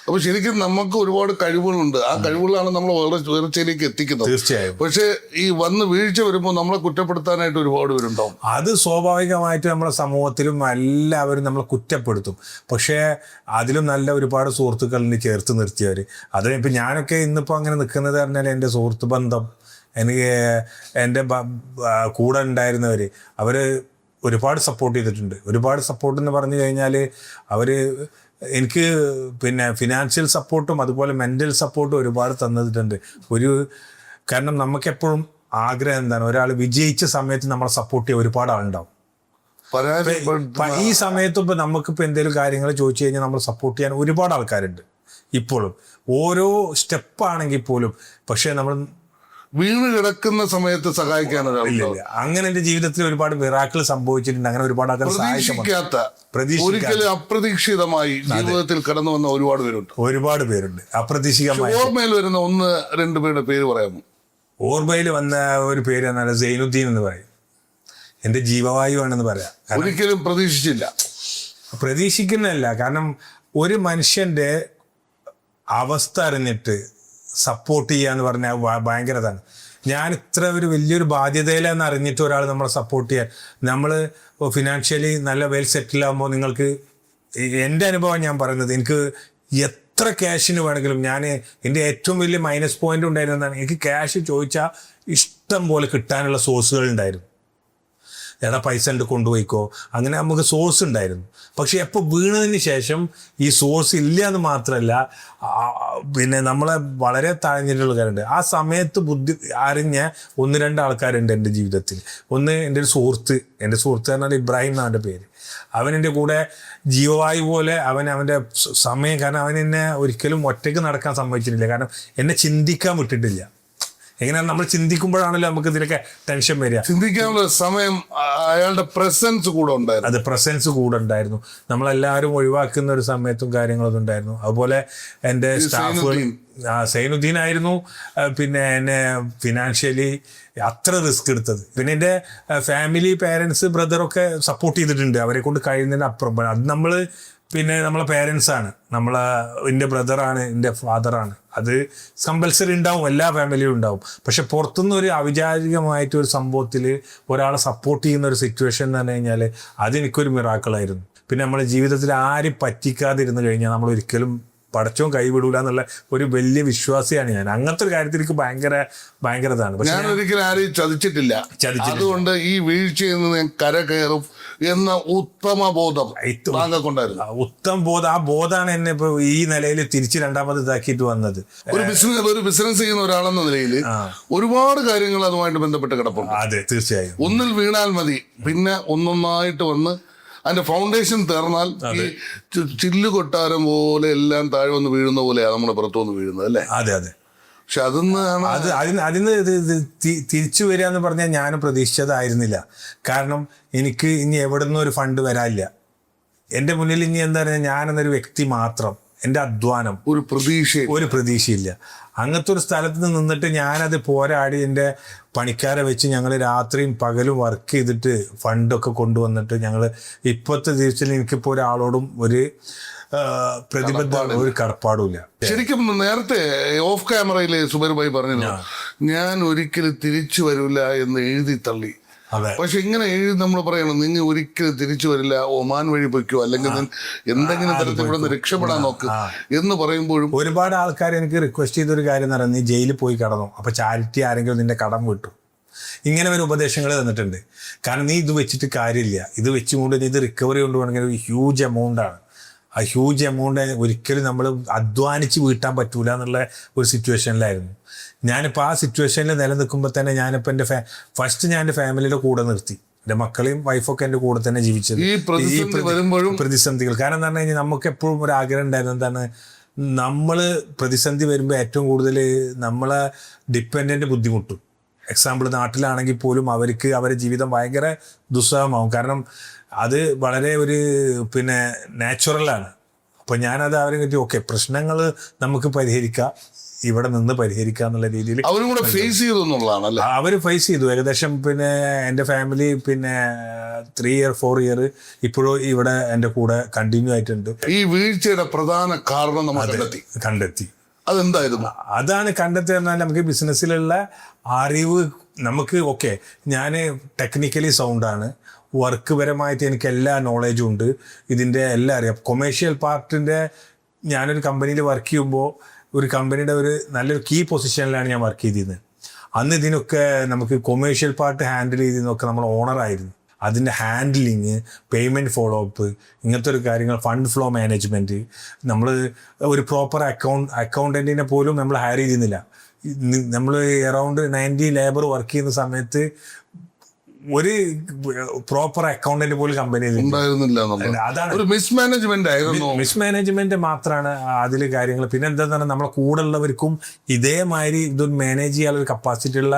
അപ്പൊ ശരിക്കും നമുക്ക് ഒരുപാട് കഴിവുകളുണ്ട്. ആ കഴിവുകളാണ് നമ്മൾ വളരെ ഉയർച്ചയിലേക്ക് എത്തിക്കുന്നത്. തീർച്ചയായും. പക്ഷെ ഈ വന്ന് വീഴ്ച വരുമ്പോൾ നമ്മളെ കുറ്റപ്പെടുത്താനായിട്ട് ഒരുപാട് പേരുണ്ടാവും. അത് സ്വാഭാവികമായിട്ട് നമ്മുടെ സമൂഹത്തിലും എല്ലാവരും നമ്മളെ കുറ്റപ്പെടുത്തും. പക്ഷേ അതിലും നല്ല ഒരുപാട് സുഹൃത്തുക്കളിനെ ചേർത്ത് നിർത്തിയവർ. അത് ഇപ്പം ഞാനൊക്കെ ഇന്നിപ്പോൾ അങ്ങനെ നിൽക്കുന്നത് പറഞ്ഞാൽ എൻ്റെ സുഹൃത്ത് ബന്ധം, എനിക്ക് എൻ്റെ കൂടെ ഉണ്ടായിരുന്നവർ അവർ ഒരുപാട് സപ്പോർട്ട് ചെയ്തിട്ടുണ്ട്. ഒരുപാട് സപ്പോർട്ട് എന്ന് പറഞ്ഞു കഴിഞ്ഞാൽ അവർ എനിക്ക് പിന്നെ ഫിനാൻഷ്യൽ സപ്പോർട്ടും അതുപോലെ മെൻ്റൽ സപ്പോർട്ടും ഒരുപാട് തന്നിട്ടുണ്ട്. കാരണം നമുക്കെപ്പോഴും ആഗ്രഹം എന്താണ്, ഒരാൾ വിജയിച്ച സമയത്ത് നമ്മളെ സപ്പോർട്ട് ചെയ്യാൻ ഒരുപാട് ആളുണ്ടാവും. ഈ സമയത്തും ഇപ്പം നമുക്കിപ്പോൾ എന്തെങ്കിലും കാര്യങ്ങൾ ചോദിച്ചു കഴിഞ്ഞാൽ നമ്മൾ സപ്പോർട്ട് ചെയ്യാൻ ഒരുപാട് ആൾക്കാരുണ്ട് ഇപ്പോഴും, ഓരോ സ്റ്റെപ്പാണെങ്കിൽ പോലും. പക്ഷേ നമ്മൾ വീണ് കിടക്കുന്ന സമയത്ത് സഹായിക്കാൻ ഇല്ല. അങ്ങനെ എൻ്റെ ജീവിതത്തിൽ ഒരുപാട് മിറാക്കിൾ സംഭവിച്ചിട്ടുണ്ട്. അങ്ങനെ ഒരുപാട് ആൾക്കാർ ഒരിക്കലും അപ്രതീക്ഷിതമായി ജീവിതത്തിൽ കടന്നു വന്ന ഒരുപാട് പേരുണ്ട്. അപ്രതീക്ഷിതമായി ഓർമ്മയിൽ വരുന്ന 1-2 പേരുടെ പേര് പറയാമോ? ഓർമ്മയിൽ വന്ന ഒരു പേര് എന്നാൽ സൈനുദ്ദീൻ എന്ന് പറയും. എൻ്റെ ജീവവായു ആണെന്ന് പറയാം. ഒരിക്കലും പ്രതീക്ഷിക്കുന്നതല്ല, കാരണം ഒരു മനുഷ്യൻ്റെ അവസ്ഥ അറിഞ്ഞിട്ട് സപ്പോർട്ട് ചെയ്യുക എന്ന് പറഞ്ഞാൽ ഭയങ്കരതാണ്. ഞാൻ ഇത്ര ഒരു വലിയൊരു ബാധ്യതയിലെന്ന് അറിഞ്ഞിട്ട് ഒരാൾ നമ്മളെ സപ്പോർട്ട് ചെയ്യാൻ, നമ്മൾ ഫിനാൻഷ്യലി നല്ല വെൽ സെറ്റിൽ ആകുമ്പോൾ നിങ്ങൾക്ക് എൻ്റെ അനുഭവം ഞാൻ പറയുന്നത്, എനിക്ക് എത്ര ക്യാഷിന് വേണമെങ്കിലും എൻ്റെ ഏറ്റവും വലിയ മൈനസ് പോയിന്റ് ഉണ്ടായിരുന്നതാണ്, എനിക്ക് ക്യാഷ് ചോദിച്ചാൽ ഇഷ്ടം പോലെ കിട്ടാനുള്ള സോഴ്സുകൾ ഉണ്ടായിരുന്നു. എടാ പൈസ ഉണ്ട് കൊണ്ടുപോയിക്കോ, അങ്ങനെ നമുക്ക് സോഴ്സ് ഉണ്ടായിരുന്നു. പക്ഷെ എപ്പോൾ വീണതിന് ശേഷം ഈ സോഴ്സ് ഇല്ല എന്ന് മാത്രമല്ല, പിന്നെ നമ്മളെ വളരെ താഴ്ന്നിട്ടുള്ള ആൾക്കാരുണ്ട്. ആ സമയത്ത് ബുദ്ധി അറിഞ്ഞ 1-2 ആൾക്കാരുണ്ട് എൻ്റെ ജീവിതത്തിൽ. ഒന്ന് എൻ്റെ ഒരു സുഹൃത്ത് പറഞ്ഞാൽ ഇബ്രാഹിം എന്നാണ് പേര്. അവൻ എൻ്റെ കൂടെ ജീവവായു പോലെ അവൻ്റെ സമയം, കാരണം അവൻ എന്നെ ഒരിക്കലും ഒറ്റയ്ക്ക് നടക്കാൻ സമ്മതിച്ചിട്ടില്ല. കാരണം എന്നെ ചിന്തിക്കാൻ വിട്ടിട്ടില്ല. എങ്ങനെയാണ് നമ്മൾ ചിന്തിക്കുമ്പോഴാണല്ലോ നമുക്ക് ഇതിലൊക്കെ ടെൻഷൻ വരിക. ചിന്തിക്കാനുള്ള സമയം അയാളുടെ പ്രസൻസ് കൂടെ ഉണ്ടായിരുന്നു. അത് പ്രസൻസ് കൂടെ ഉണ്ടായിരുന്നു. നമ്മളെല്ലാവരും ഒഴിവാക്കുന്ന ഒരു സമയത്തും കാര്യങ്ങളൊന്നും ഉണ്ടായിരുന്നു. അതുപോലെ എൻ്റെ സ്റ്റാഫുകൾ സൈനുദ്ദീൻ ആയിരുന്നു പിന്നെ എന്നെ ഫിനാൻഷ്യലി അത്ര റിസ്ക് എടുത്തത്. പിന്നെ എൻ്റെ ഫാമിലി, പേരൻസ്, ബ്രദറൊക്കെ സപ്പോർട്ട് ചെയ്തിട്ടുണ്ട് അവരെ കൊണ്ട് കഴിയുന്നതിന് അപ്പുറം. അത് പിന്നെ നമ്മളെ പേരൻസാണ്, എൻ്റെ ബ്രദറാണ്, എൻ്റെ ഫാദറാണ്. അത് കമ്പൽസറി ഉണ്ടാവും, എല്ലാ ഫാമിലിയും ഉണ്ടാവും. പക്ഷെ പുറത്തുനിന്ന് ഒരു അവിചാരികമായിട്ടൊരു സംഭവത്തിൽ ഒരാളെ സപ്പോർട്ട് ചെയ്യുന്ന ഒരു സിറ്റുവേഷൻ എന്ന് പറഞ്ഞു കഴിഞ്ഞാൽ അതെനിക്കൊരു മിറാക്കിളായിരുന്നു. പിന്നെ നമ്മുടെ ജീവിതത്തിൽ ആരും പറ്റിക്കാതിരുന്നു കഴിഞ്ഞാൽ നമ്മൾ ഒരിക്കലും പടച്ചോൻ കൈവിടൂല എന്നുള്ള ഒരു വലിയ വിശ്വാസിയാണ് ഞാൻ. അങ്ങനത്തെ ഒരു കാര്യത്തിൽ എനിക്ക് ഭയങ്കരതാണ്. ഞാൻ ഒരിക്കലും ആരെയും ചതിച്ചിട്ടില്ല. അതുകൊണ്ട് ഈ വീഴ്ചയിൽ നിന്ന് ഞാൻ കരകയറും എന്ന ഉത്തമ ബോധം ഉത്തമ ബോധം, ആ ബോധമാണ് എന്നെ ഇപ്പൊ ഈ നിലയിൽ തിരിച്ച് രണ്ടാമത് ഇതാക്കിയിട്ട് വന്നത്. ഒരു ബിസിനസ് ചെയ്യുന്ന ഒരാളെന്ന നിലയിൽ ഒരുപാട് കാര്യങ്ങൾ അതുമായിട്ട് ബന്ധപ്പെട്ട് കിടപ്പുണ്ട്. അതെ, തീർച്ചയായും. ഒന്നിൽ വീണാൽ മതി, പിന്നെ ഒന്നൊന്നായിട്ട് വന്ന് അതിന്റെ ഫൗണ്ടേഷൻ തീർന്നാൽ ഈ ചില്ല് കൊട്ടാരം പോലെ എല്ലാം താഴെ വന്ന് വീഴുന്ന പോലെയാണ് നമ്മുടെ പുറത്തു വന്ന് വീഴുന്നത്, അല്ലേ? അതെ. പക്ഷെ അതിന്നാണ് അതിന് തിരിച്ചു വരിക എന്ന് പറഞ്ഞാൽ ഞാൻ പ്രതീക്ഷിച്ചതായിരുന്നില്ല. കാരണം എനിക്ക് ഇനി എവിടെ നിന്നും ഒരു ഫണ്ട് വരാനില്ല. എൻ്റെ മുന്നിൽ ഇനി എന്താ പറയുക, ഞാനെന്നൊരു വ്യക്തി മാത്രം, എൻ്റെ അധ്വാനം, ഒരു പ്രതീക്ഷയില്ല. അങ്ങനത്തെ ഒരു സ്ഥലത്ത് നിന്നിട്ട് ഞാനത് പോരാടി എൻ്റെ പണിക്കാരെ വെച്ച് ഞങ്ങൾ രാത്രിയും പകലും വർക്ക് ചെയ്തിട്ട് ഫണ്ടൊക്കെ കൊണ്ടുവന്നിട്ട് ഞങ്ങൾ ഇപ്പോഴത്തെ ദിവസത്തിൽ എനിക്കിപ്പോൾ ഒരാളോടും ഒരു പ്രതിബദ്ധ ഒരു കടപ്പാടുമില്ല. ശരിക്കും നേരത്തെ ഓഫ് ക്യാമറയിൽ സുബൈർ ഭായി പറഞ്ഞിരുന്നു, ഞാൻ ഒരിക്കലും തിരിച്ചു വരില്ല എന്ന് എഴുതി തള്ളി. പക്ഷെ ഇങ്ങനെ എഴുതി നമ്മൾ പറയണം, നിങ്ങൾ ഒരിക്കലും തിരിച്ചു വരില്ല, ഒമാൻ വഴി പൊയ്ക്കോ, അല്ലെങ്കിൽ എന്തെങ്കിലും തരത്തിൽ ഇവിടെ നിന്ന് രക്ഷപ്പെടാൻ നോക്ക് എന്ന് പറയുമ്പോഴും ഒരുപാട് ആൾക്കാർ എനിക്ക് റിക്വസ്റ്റ് ചെയ്തൊരു കാര്യം എന്ന് പറയുന്നത്, നീ ജയിലിൽ പോയി കിടന്നു, അപ്പൊ ചാരിറ്റി ആരെങ്കിലും നിന്റെ കടം വിട്ടു, ഇങ്ങനെ ഒരു ഉപദേശങ്ങൾ തന്നിട്ടുണ്ട്. കാരണം നീ ഇത് വെച്ചിട്ട് കാര്യമില്ല, ഇത് വെച്ചുകൊണ്ട് ഇത് റിക്കവറി കൊണ്ടുപോകണമെങ്കിൽ ഒരു ഹ്യൂജ് എമൗണ്ടാണ്. ആ ഹ്യൂജ് എമൗണ്ട് ഒരിക്കലും നമ്മൾ അധ്വാനിച്ച് വീട്ടാൻ പറ്റൂല എന്നുള്ള ഒരു സിറ്റുവേഷനിലായിരുന്നു ഞാനിപ്പോൾ. ആ സിറ്റുവേഷനിൽ നിലനിൽക്കുമ്പോൾ തന്നെ ഞാനിപ്പോൾ എൻ്റെ ഫസ്റ്റ് ഞാൻ എൻ്റെ ഫാമിലിയുടെ കൂടെ നിർത്തി. എൻ്റെ മക്കളെയും വൈഫൊക്കെ എൻ്റെ കൂടെ തന്നെ ജീവിച്ചത് ഈ പ്രതിസന്ധികൾ. കാരണം എന്താ പറഞ്ഞു കഴിഞ്ഞാൽ നമുക്ക് എപ്പോഴും ഒരു ആഗ്രഹം ഉണ്ടായിരുന്നു, എന്താണ്, നമ്മൾ പ്രതിസന്ധി വരുമ്പോൾ ഏറ്റവും കൂടുതൽ നമ്മളെ ഡിപ്പെൻഡൻ്റ് ബുദ്ധിമുട്ടും. എക്സാമ്പിൾ നാട്ടിലാണെങ്കിൽ പോലും അവർക്ക് അവരുടെ ജീവിതം ഭയങ്കര ദുസ്സഹമാവും. കാരണം അത് വളരെ ഒരു നാച്ചുറലാണ്. അപ്പോൾ ഞാനത് അവരെ പറ്റി ഓക്കെ, പ്രശ്നങ്ങൾ നമുക്ക് പരിഹരിക്കാം, ഇവിടെ നിന്ന് പരിഹരിക്കുക എന്നുള്ള രീതിയിൽ അവരും കൂടെ ഫേസ് ചെയ്തു എന്നുള്ളതാണ്. അവർ ഫേസ് ചെയ്തു ഏകദേശം. എൻ്റെ ഫാമിലി 3 year 4 year ഇപ്പോഴും ഇവിടെ എൻ്റെ കൂടെ കണ്ടിന്യൂ ആയിട്ടുണ്ട്. ഈ വീഴ്ചയുടെ പ്രധാന കാരണം നമ്മൾ കണ്ടെത്തി. അതെന്തായിരുന്നു? അതാണ് കണ്ടെത്തുക എന്നാൽ നമുക്ക് ബിസിനസ്സിലുള്ള അറിവ് നമുക്ക് ഓക്കെ, ഞാൻ ടെക്നിക്കലി സൗണ്ടാണ്, വർക്ക് പരമായിട്ട് എനിക്ക് എല്ലാ നോളേജും ഉണ്ട്, ഇതിൻ്റെ എല്ലാം അറിയാം. കൊമേഴ്ഷ്യൽ പാർട്ടിൻ്റെ ഞാനൊരു കമ്പനിയിൽ വർക്ക് ചെയ്യുമ്പോൾ ഒരു കമ്പനിയുടെ ഒരു നല്ലൊരു കീ പൊസിഷനിലാണ് ഞാൻ വർക്ക് ചെയ്തിരുന്നത്. അന്ന് ഇതിനൊക്കെ നമുക്ക് കൊമേഴ്ഷ്യൽ പാർട്ട് ഹാൻഡിൽ ചെയ്തിരുന്നൊക്കെ നമ്മൾ ഓണറായിരുന്നു. അതിൻ്റെ ഹാൻഡിലിങ്, പേയ്മെൻറ്റ് ഫോളോ അപ്പ്, ഇങ്ങനത്തെ ഒരു കാര്യങ്ങൾ, ഫണ്ട് ഫ്ലോ മാനേജ്മെൻറ്റ്, നമ്മൾ ഒരു പ്രോപ്പർ അക്കൗണ്ടൻറ്റിനെ പോലും നമ്മൾ ഹയർ ചെയ്തിരുന്നില്ല. നമ്മൾ അറൗണ്ട് 90 ലേബർ വർക്ക് ചെയ്യുന്ന സമയത്ത് ഒരു പ്രോപ്പർ അക്കൗണ്ടന്റ് പോലും കമ്പനിയിൽ ഉണ്ടായിരുന്നില്ല. അതാണ് ഒരു മിസ്മാനേജ്മെന്റ് മാത്രമാണ് അതിൽ കാര്യങ്ങൾ. പിന്നെ എന്താ നമ്മളെ കൂടെ ഉള്ളവർക്കും ഇതേമാതിരി ഇതൊരു മാനേജ് ചെയ്യാനുള്ള ഒരു കപ്പാസിറ്റി ഉള്ള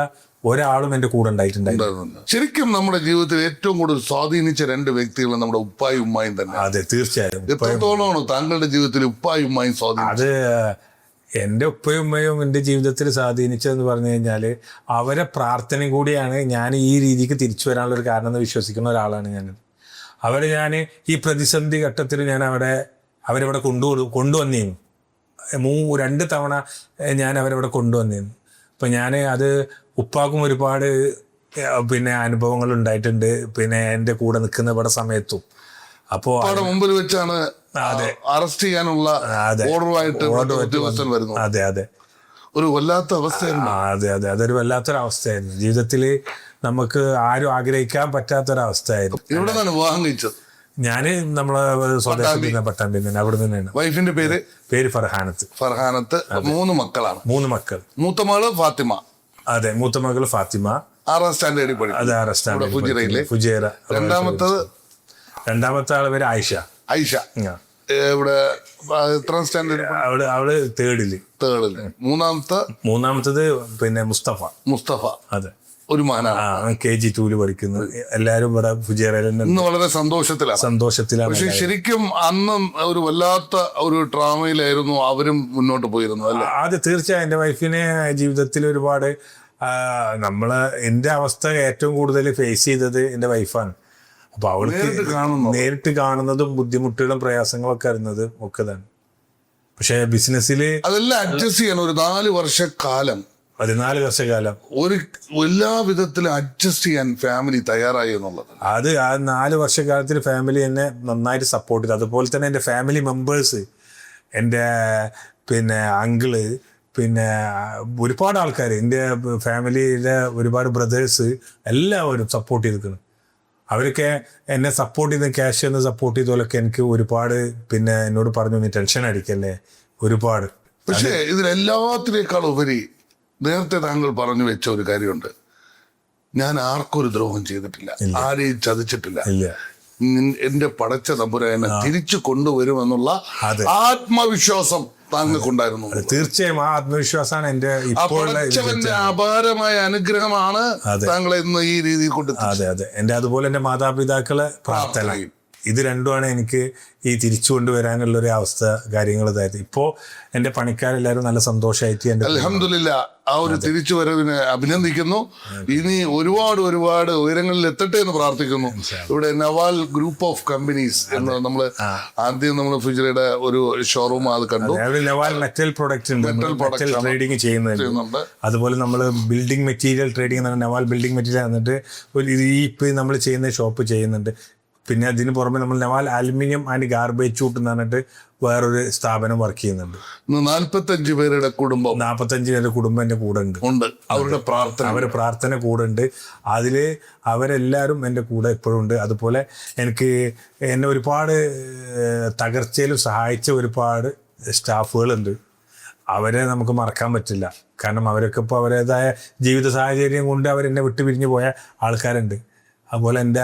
ഒരാളും എൻ്റെ കൂടെ ഉണ്ടായിട്ടുണ്ടായിരുന്നു. ശരിക്കും നമ്മുടെ ജീവിതത്തിൽ ഏറ്റവും കൂടുതൽ സ്വാധീനിച്ച 2 വ്യക്തികൾ നമ്മുടെ ഉപ്പായും ഉമ്മായും തന്നെ. അതെ, തീർച്ചയായും. എത്രത്തോളമാണ് താങ്കളുടെ ജീവിതത്തിൽ ഉപ്പായും ഉമ്മായും സ്വാധീനം? അത് എൻ്റെ ഉപ്പയും ഉമ്മയും എൻ്റെ ജീവിതത്തിൽ സ്വാധീനിച്ചതെന്ന് പറഞ്ഞു കഴിഞ്ഞാൽ അവരെ പ്രാർത്ഥനയും കൂടിയാണ് ഞാൻ ഈ രീതിക്ക് തിരിച്ചു വരാനുള്ളൊരു കാരണം എന്ന് വിശ്വസിക്കുന്ന ഒരാളാണ് ഞാൻ. ഞാൻ ഈ പ്രതിസന്ധി ഘട്ടത്തിൽ ഞാൻ അവരവിടെ കൊണ്ടുവന്നിരുന്നു. 2 തവണ ഞാൻ അവരവിടെ കൊണ്ടുവന്നിരുന്നു. അപ്പം ഞാൻ അത് ഉപ്പാക്കും ഒരുപാട് അനുഭവങ്ങൾ ഉണ്ടായിട്ടുണ്ട്, എൻ്റെ കൂടെ നിൽക്കുന്ന ഇവിടെ സമയത്തും. അപ്പോൾ മുമ്പിൽ വെച്ചാണ് അറസ്റ്റ് ചെയ്യാനുള്ള ഓർഡറുമായിട്ട് ഉദ്യോഗസ്ഥൻ വരുന്നു. അതെ അതെ, ഒരു വല്ലാത്ത അവസ്ഥയായിരുന്നു. അതൊരു വല്ലാത്തൊരു അവസ്ഥയായിരുന്നു. ജീവിതത്തിൽ നമുക്ക് ആരും ആഗ്രഹിക്കാൻ പറ്റാത്തൊരവസ്ഥയായിരുന്നു. ഇവിടെ നിന്നാണ് വിവാഹം കഴിച്ചത്? ഞാന് നമ്മളെ സ്വദേശത്ത് പട്ടാമ്പി തന്നെ, അവിടെ തന്നെയാണ്. വൈഫിന്റെ പേര് ഫർഹാനത്ത്. 3 മക്കളാണ്. 3 മക്കൾ. മൂത്ത മകള് ഫാത്തിമ. അതെ, മൂത്ത മകള് ഫാത്തിമ 6ാം സ്റ്റാൻഡേർഡിൽ പഠിക്കും. അതെ, 6ാം സ്റ്റാൻഡേർഡിൽ ഫുജൈറ. രണ്ടാമത്തെ ആള് പേര് ആയിഷ. ഇവിടെ എത്രാം സ്റ്റാൻഡേർഡ്? അവള് തേർഡില്. മൂന്നാമത്തത് മുസ്തഫ. അതെ, ഒരു മകനാണ്. KG 2 പഠിക്കുന്നു. എല്ലാരും ഇവിടെ ഫുജൈറയിൽ ഇന്ന് വളരെ സന്തോഷത്തിലാണ്. പക്ഷെ ശരിക്കും അന്നും ഒരു വല്ലാത്ത ഒരു ട്രോമയിലായിരുന്നു അവരും മുന്നോട്ട് പോയിരുന്നു അല്ലേ? അതെ, തീർച്ചയായും. എൻ്റെ വൈഫിനെ ജീവിതത്തിൽ ഒരുപാട് എൻ്റെ അവസ്ഥ ഏറ്റവും കൂടുതൽ ഫേസ് ചെയ്തത് എൻ്റെ വൈഫാണ്. അപ്പൊ അവൾക്ക് നേരിട്ട് കാണുന്നതും ബുദ്ധിമുട്ടുകളും പ്രയാസങ്ങളൊക്കെ അറിയുന്നതും ഒക്കെ തന്നെ. പക്ഷെ ബിസിനസ്സിൽ അതെല്ലാം അഡ്ജസ്റ്റ് ചെയ്യാൻ ഒരു 4 വർഷക്കാലം 14 വർഷക്കാലം ഒരു എല്ലാ വിധത്തിലും അഡ്ജസ്റ്റ് ചെയ്യാൻ ഫാമിലി തയ്യാറായി എന്നുള്ളത്. അത് ആ 4 വർഷക്കാലത്തിൽ ഫാമിലി എന്നെ നന്നായിട്ട് സപ്പോർട്ട് ചെയ്തു. അതുപോലെ തന്നെ എൻ്റെ ഫാമിലി മെമ്പേഴ്സ്, എൻ്റെ അങ്കിള്, ഒരുപാട് ആൾക്കാർ, എൻ്റെ ഫാമിലിയിലെ ഒരുപാട് ബ്രദേഴ്സ് എല്ലാവരും സപ്പോർട്ട് ചെയ്തിരിക്കുന്നു. അവരൊക്കെ എന്നെ സപ്പോർട്ട് ചെയ്ത് ക്യാഷ് എന്ന് സപ്പോർട്ട് ചെയ്തോലൊക്കെ എനിക്ക് ഒരുപാട് എന്നോട് പറഞ്ഞു, നീ ടെൻഷൻ അടിക്കല്ലേ, ഒരുപാട്. പക്ഷേ ഇതിലെല്ലാത്തിനേക്കാൾ ഉപരി നേരത്തെ താങ്കൾ പറഞ്ഞു വെച്ച ഒരു കാര്യമുണ്ട്, ഞാൻ ആർക്കൊരു ദ്രോഹം ചെയ്തിട്ടില്ല, ആരെയും ചതിച്ചിട്ടില്ല, എന്റെ പടച്ച തമ്പുരാനെ തിരിച്ചു കൊണ്ടുവരുമെന്നുള്ള ആത്മവിശ്വാസം താങ്കൾക്കുണ്ടായിരുന്നു. തീർച്ചയായും ആ ആത്മവിശ്വാസമാണ് എന്റെ ആ ഇപ്പോഴുള്ള പടച്ചവന്റെ അപാരമായ അനുഗ്രഹമാണ് താങ്കളെ ഇന്ന് ഈ രീതിയിൽ കൊണ്ട് അതെ അതെ എന്റെ അതുപോലെ എന്റെ മാതാപിതാക്കളെ പ്രാർത്ഥന ഇത് രണ്ടുമാണ് എനിക്ക് ഈ തിരിച്ചു കൊണ്ടുവരാനുള്ള ഒരു അവസ്ഥ കാര്യങ്ങൾ ഇതായത്. ഇപ്പോ എന്റെ പണിക്കാരെല്ലാവരും നല്ല സന്തോഷമായിട്ട് എന്റെ അൽഹംദുലില്ലാ ആ ഒരു തിരിച്ചു വരവിനെ അഭിനന്ദിക്കുന്നു. ഇനി ഒരുപാട് ഒരുപാട് ഉയരങ്ങളിൽ എത്തട്ടെ എന്ന് പ്രാർത്ഥിക്കുന്നു. ഇവിടെ നവാൽ ഗ്രൂപ്പ് ഓഫ് കമ്പനീസ് എന്ന് നമ്മള് ആദ്യം നമ്മൾ ഫുജിറയുടെ ഒരു ഷോറൂം അത് കണ്ടു. നവാൽ മെറ്റൽ പ്രൊഡക്റ്റ് ഉണ്ട്, മെറ്റൽ ട്രേഡിങ് ചെയ്യുന്നുണ്ട്. അതുപോലെ നമ്മൾ building material trading Naval building material എന്നിട്ട് ഈ ഇപ്പൊ നമ്മൾ ചെയ്യുന്ന ഷോപ്പ് ചെയ്യുന്നുണ്ട്. പിന്നെ അതിന് പുറമെ നമ്മൾ നവാൽ അലുമിനിയം ആൻഡ് ഗാർബേജ് ചൂട്ട് എന്ന് പറഞ്ഞിട്ട് വേറൊരു സ്ഥാപനം വർക്ക് ചെയ്യുന്നുണ്ട്. 45 പേരുടെ കുടുംബം 45 പേരുടെ കുടുംബം എൻ്റെ കൂടെ ഉണ്ട്. അവരുടെ പ്രാർത്ഥന കൂടെ ഉണ്ട്. അതില് അവരെല്ലാവരും എൻ്റെ കൂടെ എപ്പോഴും ഉണ്ട്. അതുപോലെ എനിക്ക് എന്നെ ഒരുപാട് തകർച്ചയിലും സഹായിച്ച ഒരുപാട് സ്റ്റാഫുകളുണ്ട്. അവരെ നമുക്ക് മറക്കാൻ പറ്റില്ല. കാരണം അവരൊക്കെ ഇപ്പോൾ അവരുടേതായ ജീവിത സാഹചര്യം കൊണ്ട് അവരെന്നെ വിട്ടു പിരിഞ്ഞു പോയ ആൾക്കാരുണ്ട്. അതുപോലെ എൻ്റെ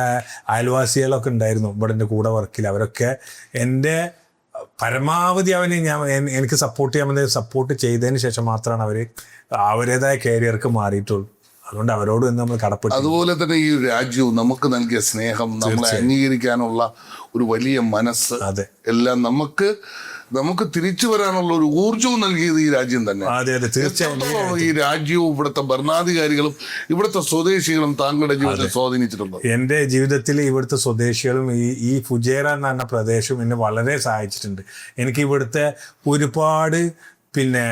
അയൽവാസികളൊക്കെ ഉണ്ടായിരുന്നു ഇവിടെ എൻ്റെ കൂടെ വർക്കിൽ. അവരൊക്കെ എൻ്റെ പരമാവധി എനിക്ക് സപ്പോർട്ട് ചെയ്യാൻ വേണ്ടി സപ്പോർട്ട് ചെയ്തതിന് ശേഷം മാത്രമാണ് അവർ അവരുടേതായ കരിയർക്ക് മാറിയിട്ടുള്ളൂ. അതുകൊണ്ട് അവരോട് നമ്മൾ കടപ്പെട്ടു. അതുപോലെ തന്നെ ഈ രാജ്യവും നമുക്ക് നൽകിയ സ്നേഹം, നമ്മളെ അംഗീകരിക്കാനുള്ള ഒരു വലിയ മനസ്സ്, അതെ, എല്ലാം നമുക്ക് തിരിച്ചു വരാനുള്ള ഒരു ഊർജവും നൽകിയത് ഈ രാജ്യം തന്നെ. അതെ അതെ തീർച്ചയായും ഈ രാജ്യവും ഇവിടുത്തെ ഭരണാധികാരികളും ഇവിടുത്തെ സ്വദേശികളും താങ്കളുടെ ജീവിതത്തെ സ്വാധീനിച്ചിട്ടുണ്ട്. എൻ്റെ ജീവിതത്തിൽ ഇവിടുത്തെ സ്വദേശികളും ഈ ഫുജേറ എന്ന് പറഞ്ഞ പ്രദേശവും എന്നെ വളരെ സഹായിച്ചിട്ടുണ്ട്. എനിക്ക് ഇവിടുത്തെ ഒരുപാട് പിന്നെ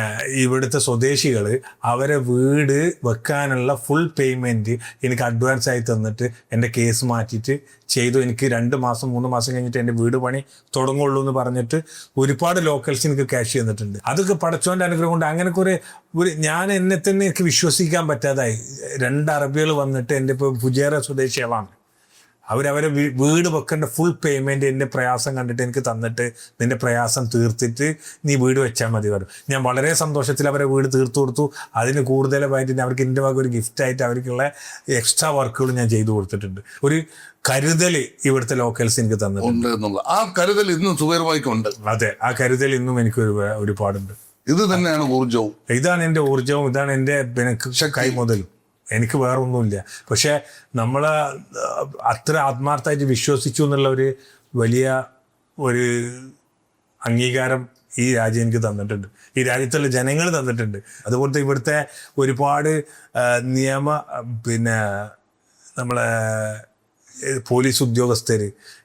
ഇവിടുത്തെ സ്വദേശികൾ അവരെ വീട് വെക്കാനുള്ള ഫുൾ പേയ്മെൻറ്റ് എനിക്ക് അഡ്വാൻസ് ആയി തന്നിട്ട് എൻ്റെ കേസ് മാറ്റിയിട്ട് ചെയ്തു. എനിക്ക് 2 മാസം 3 മാസം കഴിഞ്ഞിട്ട് എൻ്റെ വീട് പണി തുടങ്ങുള്ളൂ എന്ന് പറഞ്ഞിട്ട് ഒരുപാട് ലോക്കൽസ് എനിക്ക് ക്യാഷ് തന്നിട്ടുണ്ട്. അതൊക്കെ പടച്ചോൻ്റെ അനുഗ്രഹം കൊണ്ട് അങ്ങനെ ഞാൻ എന്നെ തന്നെ എനിക്ക് വിശ്വസിക്കാൻ പറ്റാതായി. 2 അറബികൾ വന്നിട്ട് എൻ്റെ ഇപ്പോൾ ഫുജേറ സ്വദേശികളാണ്. അവരവരെ വീട് വെക്കേണ്ട ഫുൾ പേയ്മെൻറ്റ് എൻ്റെ പ്രയാസം കണ്ടിട്ട് എനിക്ക് തന്നിട്ട് നിൻ്റെ പ്രയാസം തീർത്തിട്ട് നീ വീട് വെച്ചാൽ മതി പറഞ്ഞു. ഞാൻ വളരെ സന്തോഷത്തിൽ അവരെ വീട് തീർത്തു കൊടുത്തു. അതിന് കൂടുതലായിട്ട് അവർക്ക് എൻ്റെ ഭാഗം ഒരു ഗിഫ്റ്റായിട്ട് അവർക്കുള്ള എക്സ്ട്രാ വർക്കുകൾ ഞാൻ ചെയ്തു കൊടുത്തിട്ടുണ്ട്. ഒരു കരുതൽ ഇവിടുത്തെ ലോക്കൽസ് എനിക്ക് തന്നിട്ടുണ്ട്. ആ കരുതൽ ഇന്നും സുബൈർഭായിക്കുണ്ട്. അതെ, ആ കരുതൽ ഇന്നും എനിക്ക് ഒരുപാടുണ്ട്. ഇത് തന്നെയാണ് ഊർജവും. ഇതാണ് എൻ്റെ ഊർജവും, ഇതാണ് എൻ്റെ കൈ മുതലും. എനിക്ക് വേറെ ഒന്നുമില്ല. പക്ഷെ നമ്മൾ അത്ര ആത്മാർത്ഥമായിട്ട് വിശ്വസിച്ചു എന്നുള്ള ഒരു വലിയ ഒരു അംഗീകാരം ഈ രാജ്യം എനിക്ക് തന്നിട്ടുണ്ട്, ഈ രാജ്യത്തുള്ള ജനങ്ങൾ തന്നിട്ടുണ്ട്. അതുപോലത്തെ ഇവിടുത്തെ ഒരുപാട് പിന്നെ നമ്മളെ പോലീസ് ഉദ്യോഗസ്ഥർ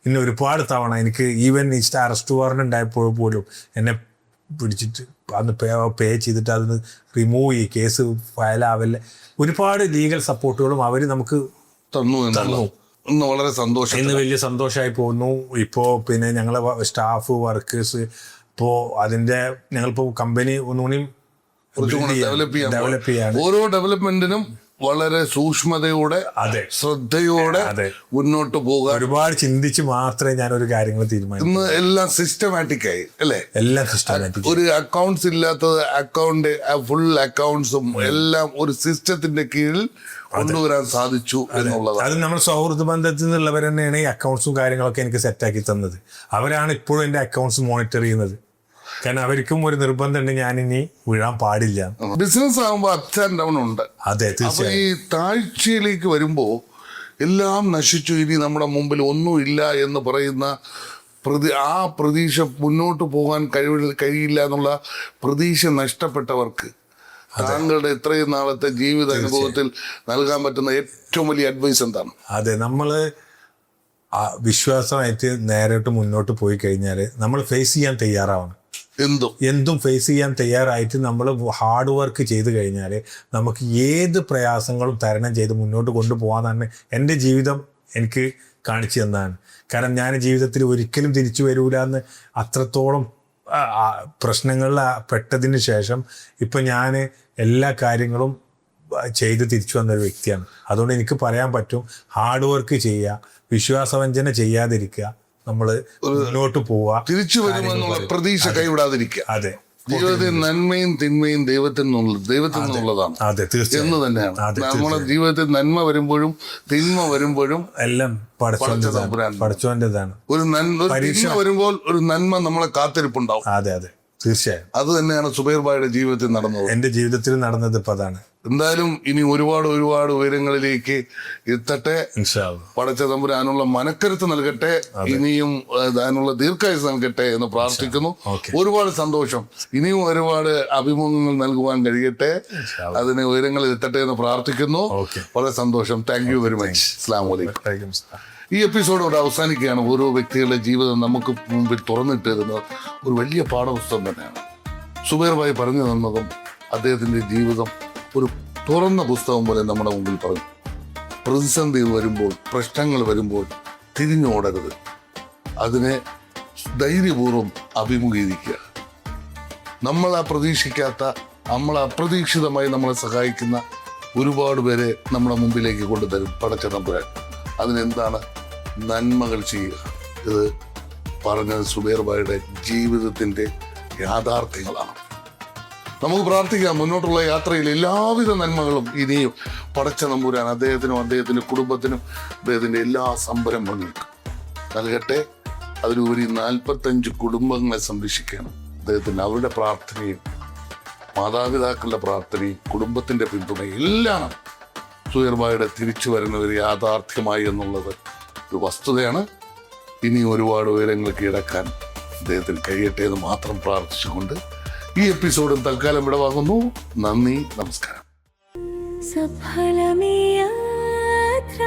ഇന്ന് ഒരുപാട് തവണ എനിക്ക് ഈവൻ അറസ്റ്റ് വാറന്റ് ഉണ്ടായപ്പോൾ പോലും എന്നെ പിടിച്ചിട്ട് അന്ന് പേ ചെയ്തിട്ട് അതിന് റിമൂവ് ചെയ്യും, കേസ് ഫയലാവല്ലേ, ഒരുപാട് ലീഗൽ സപ്പോർട്ടുകളും അവർ നമുക്ക് തന്നു. വളരെ സന്തോഷം, ഇന്ന് വലിയ സന്തോഷമായി പോകുന്നു. ഇപ്പോൾ പിന്നെ ഞങ്ങളെ സ്റ്റാഫ് വർക്കേഴ്സ് ഇപ്പോൾ അതിൻ്റെ ഞങ്ങളിപ്പോൾ കമ്പനി ഒന്നുകൂടി ഡെവലപ്പ് ചെയ്യാണ്. ഓരോ ഡെവലപ്മെന്റിനും വളരെ സൂക്ഷ്മതയോടെ, അതെ, ശ്രദ്ധയോടെ മുന്നോട്ട് പോകുക. ഒരുപാട് ചിന്തിച്ച് മാത്രമേ ഞാനൊരു കാര്യങ്ങൾ തീരുമാനിക്കൂ. ഇന്ന് എല്ലാം സിസ്റ്റമാറ്റിക് ആയി അല്ലേ? എല്ലാം സിസ്റ്റമാറ്റിക്. ഒരു അക്കൗണ്ട്സ് ഇല്ലാത്തത് അക്കൗണ്ട്, ഫുൾ അക്കൗണ്ട്സും എല്ലാം ഒരു സിസ്റ്റത്തിന്റെ കീഴിൽ കൊണ്ടുവരാൻ സാധിച്ചു എന്നുള്ളത്. അത് നമ്മൾ സൗഹൃദ ബന്ധത്തിൽ നിന്നുള്ളവർ തന്നെയാണ് ഈ അക്കൗണ്ട്സും കാര്യങ്ങളൊക്കെ എനിക്ക് സെറ്റാക്കി തന്നത്. അവരാണ് ഇപ്പോഴും എൻ്റെ അക്കൗണ്ട്സ് മോണിറ്റർ ചെയ്യുന്നത്. കാരണം അവർക്കും ഒരു നിർബന്ധമുണ്ട്, ഞാനിനി വീഴാൻ പാടില്ല. ബിസിനസ് ആകുമ്പോൾ അപ്സ് ആൻഡ് ഡൗൺ ഉണ്ട്. അതെ, അപ്പൊ ഈ താഴ്ചയിലേക്ക് വരുമ്പോ എല്ലാം നശിച്ചു, ഇനി നമ്മുടെ മുമ്പിൽ ഒന്നുമില്ല എന്ന് പറയുന്ന ആ പ്രതീക്ഷ, മുന്നോട്ട് പോകാൻ കഴിയില്ല എന്നുള്ള പ്രതീക്ഷ നഷ്ടപ്പെട്ടവർക്ക് താങ്കളുടെ ഇത്രയും നാളത്തെ ജീവിത അനുഭവത്തിൽ നൽകാൻ പറ്റുന്ന ഏറ്റവും വലിയ അഡ്വൈസ് എന്താണ്? അതെ, നമ്മള് വിശ്വാസമായിട്ട് നേരിട്ട് മുന്നോട്ട് പോയി കഴിഞ്ഞാൽ നമ്മൾ ഫേസ് ചെയ്യാൻ തയ്യാറാവണം. എന്തും ഫേസ് ചെയ്യാൻ തയ്യാറായിട്ട് നമ്മൾ ഹാർഡ് വർക്ക് ചെയ്ത് കഴിഞ്ഞാൽ നമുക്ക് ഏത് പ്രയാസങ്ങളും തരണം ചെയ്ത് മുന്നോട്ട് കൊണ്ടുപോകാനാണ് എൻ്റെ ജീവിതം എനിക്ക് കാണിച്ചു തന്നതാണ്. കാരണം ഞാൻ ജീവിതത്തിൽ ഒരിക്കലും തിരിച്ചു വരൂല എന്ന് അത്രത്തോളം പ്രശ്നങ്ങളിൽ പെട്ടതിന് ശേഷം ഇപ്പം ഞാൻ എല്ലാ കാര്യങ്ങളും ചെയ്ത് തിരിച്ചു വന്നൊരു വ്യക്തിയാണ്. അതുകൊണ്ട് എനിക്ക് പറയാൻ പറ്റും, ഹാർഡ് വർക്ക് ചെയ്യുക, വിശ്വാസവഞ്ചന ചെയ്യാതിരിക്കുക, നമ്മൾ മുന്നോട്ട് പോവുക, തിരിച്ചു വരുമെന്നുള്ള പ്രതീക്ഷ കൈവിടാതിരിക്കുക. അതെ, ജീവിതത്തിൽ നന്മയും തിന്മയും ദൈവത്തിൽ നിന്നുള്ളതാണ് എന്ന് തന്നെയാണ്. നമ്മുടെ ജീവിതത്തിൽ നന്മ വരുമ്പോഴും തിന്മ വരുമ്പോഴും എല്ലാം പഠിച്ചോൻ്റെതാണ്. ഒരു തിന്മ വരുമ്പോൾ ഒരു നന്മ നമ്മളെ കാത്തിരിപ്പുണ്ടാവും. അതെ അതെ, തീർച്ചയായും അത് തന്നെയാണ് സുബൈർ ഭായിയുടെ ജീവിതത്തിൽ നടന്നത്. എൻ്റെ ജീവിതത്തിൽ നടന്നത് ഇപ്പൊ അതാണ്. എന്തായാലും ഇനി ഒരുപാട് ഉയരങ്ങളിലേക്ക് എത്തട്ടെ. ഇൻഷാ അല്ലാ. പടച്ച തമ്പുരാനുള്ള മനക്കരുത്ത് നൽകട്ടെ, ഇനിയും അതിനുള്ള ദീർഘായുസ് നൽകട്ടെ എന്ന് പ്രാർത്ഥിക്കുന്നു. ഓക്കെ. ഒരുപാട് സന്തോഷം. ഇനിയും ഒരുപാട് അഭിമുഖങ്ങൾ നൽകുവാൻ കഴിയട്ടെ, അതിന് ഉയരങ്ങളിൽ എത്തട്ടെ എന്ന് പ്രാർത്ഥിക്കുന്നു. ഓക്കെ. വളരെ സന്തോഷം. Thank you very much. അസ്സലാമു അലൈക്കും. Thank you sir. ഈ എപ്പിസോഡോട് അവസാനിക്കുകയാണ്. ഓരോ വ്യക്തികളുടെ ജീവിതം നമുക്ക് മുമ്പിൽ തുറന്നിട്ട് തരുന്ന ഒരു വലിയ പാഠപുസ്തകം തന്നെയാണ്. സുബൈർ ഭായി പറഞ്ഞു തന്നതും അദ്ദേഹത്തിൻ്റെ ജീവിതം ഒരു തുറന്ന പുസ്തകം പോലെ നമ്മുടെ മുമ്പിൽ പറഞ്ഞു. പ്രതിസന്ധി വരുമ്പോൾ, പ്രശ്നങ്ങൾ വരുമ്പോൾ തിരിഞ്ഞോടരുത്, അതിനെ ധൈര്യപൂർവ്വം അഭിമുഖീകരിക്കുക. നമ്മൾ പ്രതീക്ഷിക്കാത്ത, നമ്മൾ അപ്രതീക്ഷിതമായി നമ്മളെ സഹായിക്കുന്ന ഒരുപാട് പേരെ നമ്മുടെ മുമ്പിലേക്ക് കൊണ്ടുതരും പടച്ച തമ്പുരാൻ. അതിനെന്താണ്? നന്മകൾ ചെയ്യുക. ഇത് പറഞ്ഞത് സുബൈർ ഭായിയുടെ ജീവിതത്തിൻ്റെ യാഥാർത്ഥ്യങ്ങളാണ്. നമുക്ക് പ്രാർത്ഥിക്കാം, മുന്നോട്ടുള്ള യാത്രയിൽ എല്ലാവിധ നന്മകളും ഇനിയും പടച്ച തമ്പുരാൻ അദ്ദേഹത്തിനും അദ്ദേഹത്തിൻ്റെ കുടുംബത്തിനും അദ്ദേഹത്തിൻ്റെ എല്ലാ സംരംഭങ്ങൾക്കും നൽകട്ടെ. അതിലുപരി 45 കുടുംബങ്ങളെ സംരക്ഷിക്കണം അദ്ദേഹത്തിന്. അവരുടെ പ്രാർത്ഥനയും മാതാപിതാക്കളുടെ പ്രാർത്ഥനയും കുടുംബത്തിൻ്റെ പിന്തുണയും എല്ലാം സുബൈർ ഭായിയുടെ തിരിച്ചു വരുന്ന ഒരു യാഥാർത്ഥ്യമായി എന്നുള്ളത് ഒരു വസ്തുതയാണ്. ഇനി ഒരുപാട് ഉയരങ്ങൾ കീഴടക്കാൻ അദ്ദേഹത്തിന് കഴിയട്ടെ എന്ന് മാത്രം പ്രാർത്ഥിച്ചുകൊണ്ട് ഈ എപ്പിസോഡും തൽക്കാലം വിടവാങ്ങുന്നു. നന്ദി, നമസ്കാരം. സഫലമേ യാത്ര